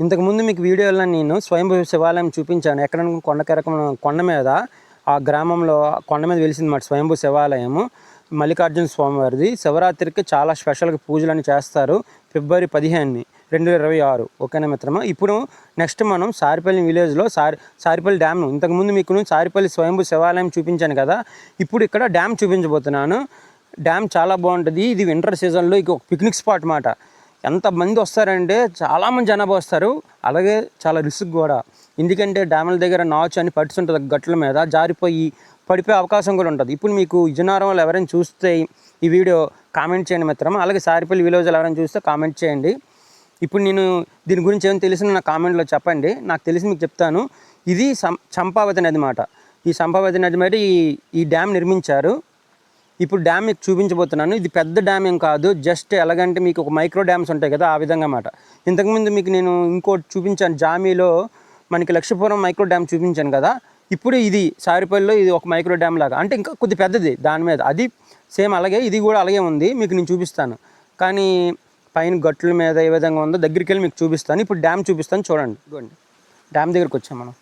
ఇంతకుముందు మీకు వీడియోలో నేను స్వయంభూ శివాలయం చూపించాను. ఎక్కడ కొండ మీద ఆ గ్రామంలో కొండ మీద వెలిసిందన్నమాట స్వయంభూ శివాలయము. మల్లికార్జున స్వామివారిది. శివరాత్రికి చాలా స్పెషల్గా పూజలు చేస్తారు. ఫిబ్రవరి 15, 2026. ఓకేనా మిత్రమా? ఇప్పుడు నెక్స్ట్ మనం సారిపల్లి విలేజ్లో సారిపల్లి డ్యామ్, ఇంతకుముందు మీకు సారిపల్లి స్వయంభూ శివాలయం చూపించాను కదా, ఇప్పుడు ఇక్కడ డ్యామ్ చూపించబోతున్నాను. డ్యామ్ చాలా బాగుంటుంది. ఇది వింటర్ సీజన్లో ఇక ఒక పిక్నిక్ స్పాట్ మాట. ఎంతమంది వస్తారంటే చాలామంది జనాభా వస్తారు. అలాగే చాలా రిస్క్ కూడా. ఎందుకంటే డ్యాముల దగ్గర నాచు అని పట్టుతుంటుంది గట్ల మీద, జారిపోయి పడిపోయే అవకాశం కూడా ఉంటుంది. ఇప్పుడు మీకు విజయనగరంలో ఎవరైనా చూస్తే ఈ వీడియో కామెంట్ చేయండి మిత్రమా. అలాగే సారిపల్లి విలేజ్లో ఎవరైనా చూస్తే కామెంట్ చేయండి. ఇప్పుడు నేను దీని గురించి ఏమైనా తెలిసిన నా కామెంట్లో చెప్పండి. నాకు తెలిసి మీకు చెప్తాను. ఇది చంపావతి నది మాట. ఈ చంపావతి నది మీద ఈ డ్యామ్ నిర్మించారు. ఇప్పుడు డ్యామ్ మీకు చూపించబోతున్నాను. ఇది పెద్ద డ్యామ్ ఏం కాదు, జస్ట్ ఎలాగంటే మీకు ఒక మైక్రో డ్యామ్స్ ఉంటాయి కదా, ఆ విధంగా మాట. ఇంతకుముందు మీకు నేను ఇంకోటి చూపించాను, జామీలో మనకి లక్ష్మీపురం మైక్రో డ్యామ్ చూపించాను కదా. ఇప్పుడు ఇది సారిపల్లిలో ఇది ఒక మైక్రో డ్యామ్ లాగా, అంటే ఇంకా కొద్ది పెద్దది దాని మీద. అది సేమ్ అలాగే, ఇది కూడా అలాగే ఉంది. మీకు నేను చూపిస్తాను, కానీ పైన గట్ల మీద ఏ విధంగా ఉందో దగ్గరికి వెళ్ళి మీకు చూపిస్తాను. ఇప్పుడు డ్యామ్ చూపిస్తాను, చూడండి. ఇదిగోండి, డ్యామ్ దగ్గరికి వచ్చాం మనం.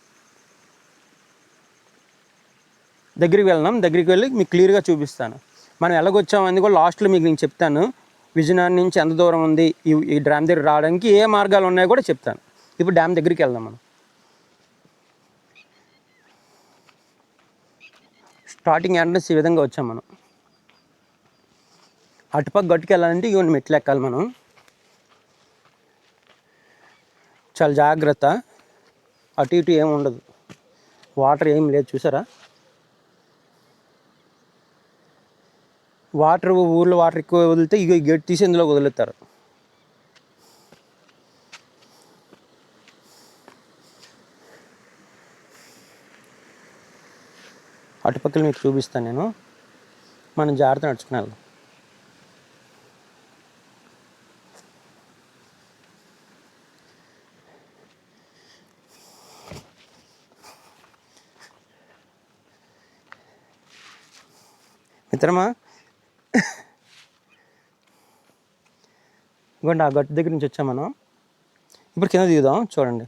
దగ్గరికి వెళ్దాం. దగ్గరికి వెళ్ళి మీకు క్లియర్గా చూపిస్తాను. మనం ఎలాగొచ్చామని కూడా లాస్ట్లో మీకు నేను చెప్తాను. విజయనగరం నుంచి ఎంత దూరం ఉంది ఈ డ్యామ్ దగ్గర రావడానికి, ఏ మార్గాలు ఉన్నాయో కూడా చెప్తాను. ఇప్పుడు డ్యామ్ దగ్గరికి వెళ్దాం మనం. స్టార్టింగ్ ఎంట్రన్స్ ఈ విధంగా వచ్చాం మనం. అటుపక్క గట్టుకు వెళ్ళాలంటే ఇవన్నీ మెట్లు ఎక్కాలి మనం. చాలా జాగ్రత్త. అటు ఇటు ఏమి ఉండదు, వాటర్ ఏం లేదు. చూసారా, వాటర్ ఊర్లో వాటర్ ఎక్కువ వదిలితే ఇక గేట్ తీసి ఇందులో వదులుతారు. అటుపక్కల మీకు చూపిస్తాను నేను. మనం జాగ్రత్త నడుచుకుని వెళ్దాం. మిత్రమా, ఇంకోండి ఆ గట్టు దగ్గర నుంచి వచ్చాం మనం. ఇప్పుడు కింద దిగుదాం. చూడండి,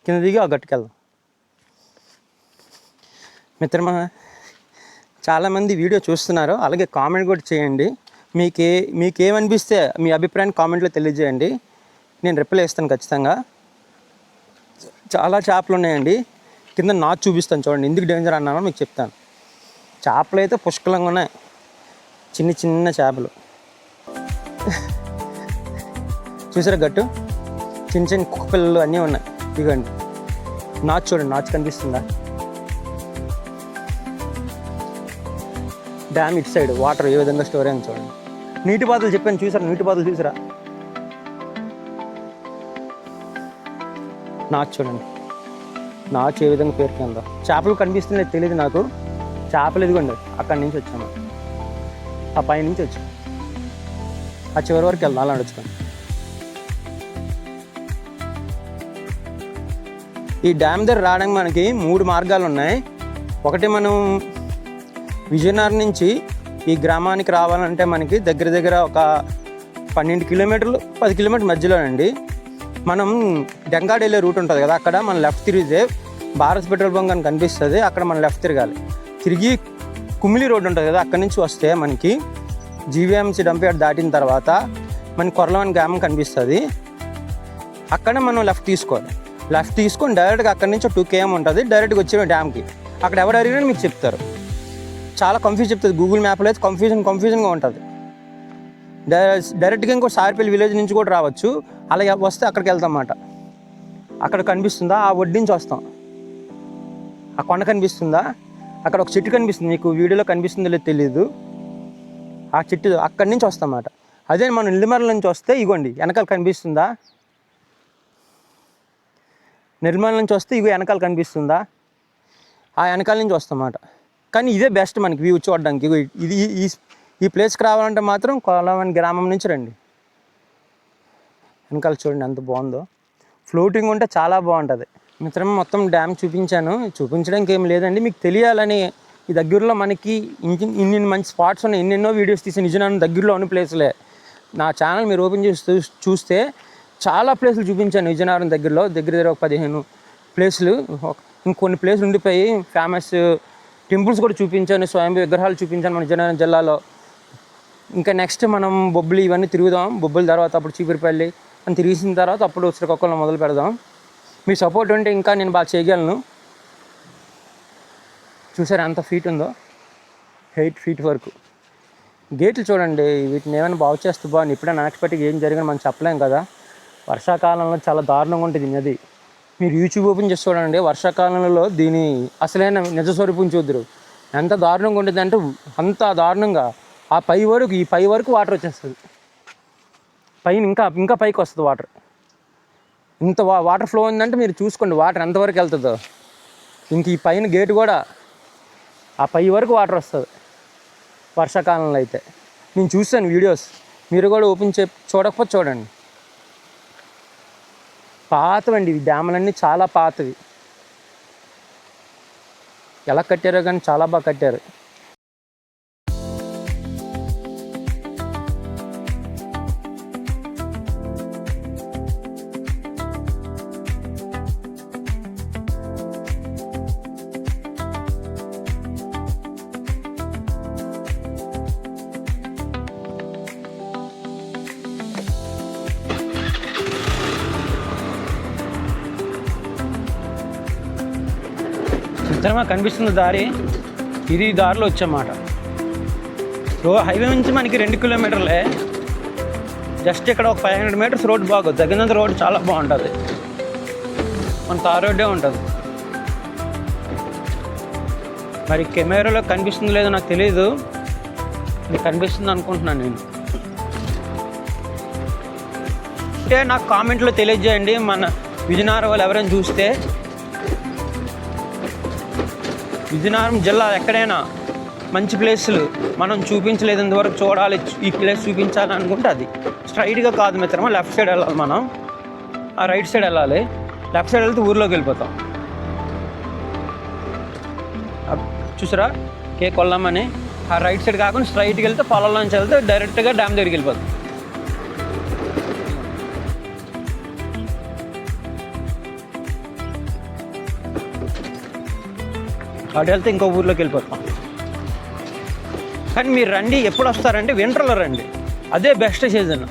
కింద దిగి ఆ గట్టుకు వెళ్దాం. మిత్రమా, చాలామంది వీడియో చూస్తున్నారు, అలాగే కామెంట్ కూడా చేయండి. మీకేమనిపిస్తే మీ అభిప్రాయాన్ని కామెంట్లో తెలియజేయండి. నేను రిప్లై ఇస్తాను ఖచ్చితంగా. చాలా చేపలు ఉన్నాయండి. కింద నాచు చూపిస్తాను చూడండి. ఎందుకు డేంజర్ అన్నానో మీకు చెప్తాను. చేపలు అయితే పుష్కలంగా ఉన్నాయి, చిన్న చిన్న చేపలు. చూసారా గట్టు, చిన్న చిన్న కుక్క పిల్లలు అన్నీ ఉన్నాయి. ఇదిగోండి నాచు, చూడండి నాచు కనిపిస్తుందా. డ్యామ్ ఇటు సైడ్ వాటర్ ఏ విధంగా స్టోర్ అయింది చూడండి. నీటి బాతులు చెప్పాను, చూసారా నీటి బాతులు చూసారా. నాచు చూడండి, నాచు ఏ విధంగా పేరుకుందో. చేపలు కనిపిస్తున్నాయి తెలియదు నాకు. చేపలు ఇదిగోండి అక్కడి నుంచి వచ్చాము, ఆ పై నుంచి వచ్చాము. ఆ చివరి వరకు వెళ్దాం అలా నడుచుకోండి. ఈ డ్యామ్ దగ్గర రావడానికి మనకి 3 మార్గాలు ఉన్నాయి. ఒకటి, మనం విజయనగరం నుంచి ఈ గ్రామానికి రావాలంటే మనకి దగ్గర దగ్గర ఒక 12 కిలోమీటర్లు 10 కిలోమీటర్ల మధ్యలోనండి. మనం డెంగాడ్ వెళ్ళే రూట్ ఉంటుంది కదా, అక్కడ మనం లెఫ్ట్ తిరిగితే భారత్ పెట్రోల్ బంక్ అని కనిపిస్తుంది. అక్కడ మనం లెఫ్ట్ తిరగాలి. తిరిగి కుమిలి రోడ్ ఉంటుంది కదా, అక్కడి నుంచి వస్తే మనకి జీవీఎంసీ డంపేట దాటిన తర్వాత మనకి కొర్లవన్ గ్రామం కనిపిస్తుంది. అక్కడ మనం లెఫ్ట్ తీసుకోవాలి. లెఫ్ట్ తీసుకొని డైరెక్ట్గా అక్కడి నుంచి 2 km ఉంటుంది. డైరెక్ట్గా వచ్చే డ్యామ్కి అక్కడ ఎవరు అడిగినా మీకు చెప్తారు. చాలా కన్ఫ్యూజ్ చెప్తుంది. గూగుల్ మ్యాప్లో అయితే కన్ఫ్యూజన్గా ఉంటుంది. డైరెక్ట్గా ఇంకో సారిపల్లి విలేజ్ నుంచి కూడా రావచ్చు. అలా వస్తే అక్కడికి వెళ్తాం అన్నమాట. అక్కడ కనిపిస్తుందా, ఆ ఒడ్డు నుంచి వస్తాం. ఆ కొండ కనిపిస్తుందా, అక్కడ ఒక చెట్టు కనిపిస్తుంది. మీకు వీడియోలో కనిపిస్తుందో లేదో తెలియదు. ఆ చెట్టు అక్కడి నుంచి వస్తాం అన్నమాట. అదే మనం నిర్మల నుంచి వస్తే ఇగోండి వెనకాల కనిపిస్తుందా, నిర్మల నుంచి వస్తే ఇగో వెనకాల కనిపిస్తుందా, ఆ వెనకాల నుంచి వస్తాం అన్నమాట. కానీ ఇదే బెస్ట్ మనకి వ్యూ చూడడానికి. ఇది ఈ ప్లేస్కి రావాలంటే మాత్రం కొలవన్ గ్రామం నుంచి రండి. వెనకాల చూడండి ఎంత బాగుందో. ఫ్లోటింగ్ ఉంటే చాలా బాగుంటుంది. మిత్రమా, మొత్తం డ్యామ్ చూపించడానికి ఏం లేదండి, మీకు తెలియాలని. ఈ దగ్గరలో మనకి ఇన్ని మంచి స్పాట్స్ ఉన్నాయి. ఎన్నెన్నో వీడియోస్ తీసి నిజంగా దగ్గరలో ఉన్న ప్లేస్లే. నా ఛానల్ మీరు ఓపెన్ చేసి చూస్తే చాలా ప్లేసులు చూపించాను విజయనగరం దగ్గర దగ్గర ఒక 15 ప్లేసులు, ఇంకొన్ని ప్లేసులు ఉండిపోయి ఫేమస్ టెంపుల్స్ కూడా చూపించాను, స్వయంభూ విగ్రహాలు చూపించాను మన విజయనగరం జిల్లాలో. ఇంకా నెక్స్ట్ మనం బొబ్బిలి ఇవన్నీ తిరుగుదాం. బొబ్బిలి తర్వాత అప్పుడు చీపురుపల్లి అని తిరిగిన తర్వాత అప్పుడు శ్రీకాకుళం మొదలు పెడదాం. మీ సపోర్ట్ ఉంటే ఇంకా నేను బాగా చేయగలను. చూసారా ఎంత ఫీట్ ఉందో, 8 feet వరకు. గేట్లు చూడండి, వీటిని ఏమైనా బాగు చేస్తే బాగుంది. ఇప్పుడే అన్ఎక్స్పెక్టెడ్గా ఏం జరిగినా మనం చెప్పలేం కదా. వర్షాకాలంలో చాలా దారుణంగా ఉంటుంది నది. మీరు యూట్యూబ్ ఓపెన్ చేసి చూడండి, వర్షాకాలంలో దీని అసలైన నిజ స్వరూపం చూద్దరు. ఎంత దారుణంగా ఉంటుంది అంటే అంత దారుణంగా ఆ ఈ పై వరకు వాటర్ వచ్చేస్తుంది. పైన ఇంకా పైకి వస్తుంది వాటర్. ఇంత వాటర్ ఫ్లో ఉందంటే మీరు చూసుకోండి వాటర్ ఎంతవరకు వెళ్తుందో. ఇంక ఈ పైన గేటు కూడా ఆ పై వరకు వాటర్ వస్తుంది వర్షాకాలంలో అయితే. నేను చూసాను వీడియోస్, మీరు కూడా ఓపెన్ చూడకపోతే చూడండి. పాతవండి ఇవి, డ్యాములన్నీ చాలా పాతవి. ఎలా కట్టారో కానీ చాలా బాగా కట్టారు. చిత్రంగా కనిపిస్తుంది దారి, ఇది దారిలో వచ్చామాట. హైవే నుంచి మనకి 2 kilometerలే. జస్ట్ ఇక్కడ ఒక 500 meters రోడ్ బాగోదు, తగినంత రోడ్ చాలా బాగుంటుంది. మన తార్ రోడ్డే ఉంటుంది. మరి కెమెరాలో కనిపిస్తుంది లేదో నాకు తెలియదు, మీకు కనిపిస్తుంది అనుకుంటున్నాను నేను. అంటే నాకు కామెంట్లో తెలియజేయండి, మన విజయనగరం వాళ్ళు ఎవరైనా చూస్తే. విజయనగరం జిల్లా ఎక్కడైనా మంచి ప్లేసులు మనం చూపించలేదు ఇంతవరకు, చూడాలి ఈ ప్లేస్ చూపించాలి అనుకుంటే అది స్ట్రైట్గా కాదు మిత్రమా, లెఫ్ట్ సైడ్ వెళ్ళాలి మనం. ఆ రైట్ సైడ్ వెళ్ళాలి. లెఫ్ట్ సైడ్ వెళ్తే ఊర్లోకి వెళ్ళిపోతాం. చూసారా కే కొల్లం అని. ఆ రైట్ సైడ్ కాకుండా స్ట్రైట్కి వెళ్తే పొలంలోంచి వెళ్తే డైరెక్ట్గా డ్యామ్ దగ్గరికి వెళ్ళిపోతాం. అటు వెళ్తే ఇంకో ఊర్లోకి వెళ్ళిపోతాం. కానీ మీరు రండి, ఎప్పుడు వస్తారంటే వింటర్లో రండి, అదే బెస్ట్ సీజన్.